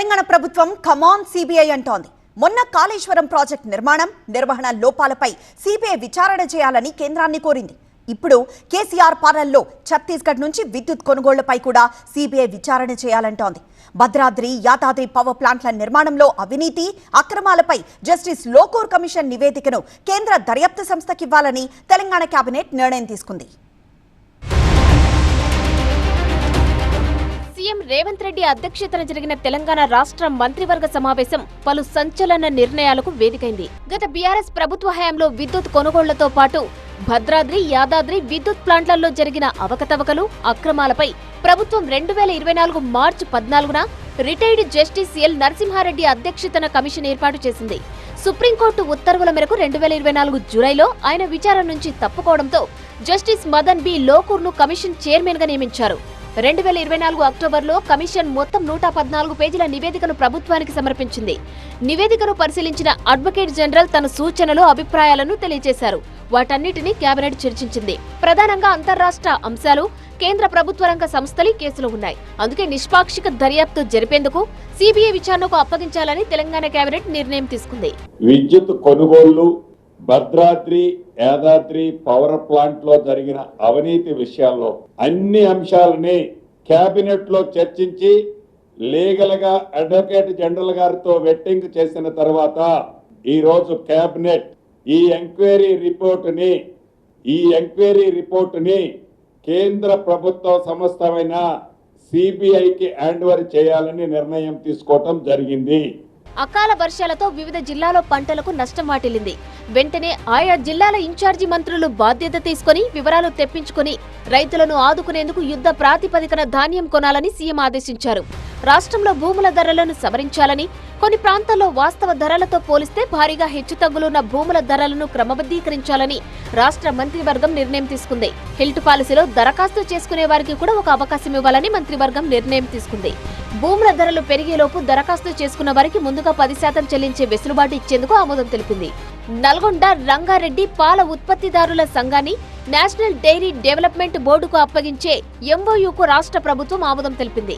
తెలంగాణ ప్రభుత్వం కమాన్ సిబిఐ అంటోంది. మొన్న కాళేశ్వరం ప్రాజెక్ట్ నిర్వహణ లోపాలపై సిబిఐ విచారణ చేయాలని కేంద్రాన్ని కోరింది. ఇప్పుడు కేసీఆర్ పాలనలో ఛత్తీస్గఢ్ నుంచి విద్యుత్ కొనుగోళ్లపై కూడా సిబిఐ విచారణ చేయాలంటోంది. భద్రాద్రి, యాదాద్రి పవర్ ప్లాంట్ల నిర్మాణంలో అవినీతి, అక్రమాలపై జస్టిస్ లోకూర్ కమిషన్ నివేదికను కేంద్ర దర్యాప్తు సంస్థకివ్వాలని తెలంగాణ కేబినెట్ నిర్ణయం తీసుకుంది. సీఎం రేవంత్ రెడ్డి అధ్యక్షతన జరిగిన తెలంగాణ రాష్ట్ర మంత్రివర్గ సమావేశం పలు సంచలన నిర్ణయాలకు వేదికైంది. గత బీఆర్ఎస్ ప్రభుత్వ హయాంలో విద్యుత్ కొనుగోళ్లతో పాటు భద్రాద్రి, యాదాద్రి విద్యుత్ ప్లాంట్లలో జరిగిన అవకతవకలు, అక్రమాలపై ప్రభుత్వం 2024 మార్చి 14న రిటైర్డ్ జస్టిస్ ఎల్ నరసింహారెడ్డి అధ్యక్షతన కమిషన్ ఏర్పాటు చేసింది. సుప్రీంకోర్టు ఉత్తర్వుల మేరకు 2024 జూలైలో ఆయన విచారణ నుంచి తప్పుకోవడంతో జస్టిస్ మదన్ బి లోకూర్ను కమిషన్ చైర్మన్ గా నియమించారు. 2024 అక్టోబర్లో కమిషన్ మొత్తం 114 పేజీల నివేదికను ప్రభుత్వానికి సమర్పించింది. నివేదికను పరిశీలించిన అడ్వకేట్ జనరల్ తన సూచనలు, అభిప్రాయాలను తెలియజేశారు. వాటన్నిటినీ కేబినెట్ చర్చించింది. ప్రధానంగా అంతర్రాష్ట్ర అంశాలు, కేంద్ర ప్రభుత్వ రంగ సంస్థలు కేసులు ఉన్నాయి. అందుకే నిష్పాక్షిక దర్యాప్తు జరిపేందుకు సిబిఐ విచారణకు అప్పగించాలని తెలంగాణ కేబినెట్ నిర్ణయం తీసుకుంది. విద్యుత్ కొనుగోళ్లు, భద్రాద్రి, యాదాద్రి పవర్ ప్లాంట్ లో జరిగిన అవినీతి విషయాల్లో అన్ని అంశాలని కేబినెట్ లో చర్చించి లీగల్ గా అడ్వకేట్ జనరల్ గారితో వెట్టింగ్ చేసిన తర్వాత ఈ రోజు కేబినెట్ ఈ ఎంక్వైరీ రిపోర్టుని కేంద్ర ప్రభుత్వ సంస్థమైన సిబిఐకి హ్యాండ్ ఓవర్ చేయాలని నిర్ణయం తీసుకోవటం జరిగింది. అకాల వర్షాలతో వివిధ జిల్లాలో పంటలకు నష్టం వాటిల్లింది. వెంటనే ఆయా జిల్లాల ఇన్ఛార్జి మంత్రులు బాధ్యత తీసుకుని వివరాలు తెప్పించుకుని రైతులను ఆదుకునేందుకు యుద్ధ ప్రాతిపదికన ధాన్యం కొనాలని సీఎం ఆదేశించారు. రాష్ట్రంలో భూముల ధరలను సవరించాలని, కొన్ని ప్రాంతాల్లో వాస్తవ ధరలతో పోలిస్తే భారీగా హెచ్చుతగ్గులున్న భూముల ధరలను క్రమబద్ధీకరించాలని రాష్ట్ర మంత్రివర్గం నిర్ణయం తీసుకుంది. హిల్ట్ పాలసీలో దరఖాస్తు చేసుకునే వారికి కూడా ఒక అవకాశం ఇవ్వాలని మంత్రివర్గం నిర్ణయం తీసుకుంది. భూముల ధరలు పెరిగేలోపు దరఖాస్తు చేసుకున్న వారికి ముందుగా 10% చెల్లించే వెసులుబాటు ఇచ్చేందుకు ఆమోదం తెలిపింది. నల్గొండ, రంగారెడ్డి పాల ఉత్పత్తిదారుల సంఘాన్ని నేషనల్ డైరీ డెవలప్మెంట్ బోర్డుకు అప్పగించే ఎంఓయూకు రాష్ట్ర ప్రభుత్వం ఆమోదం తెలిపింది.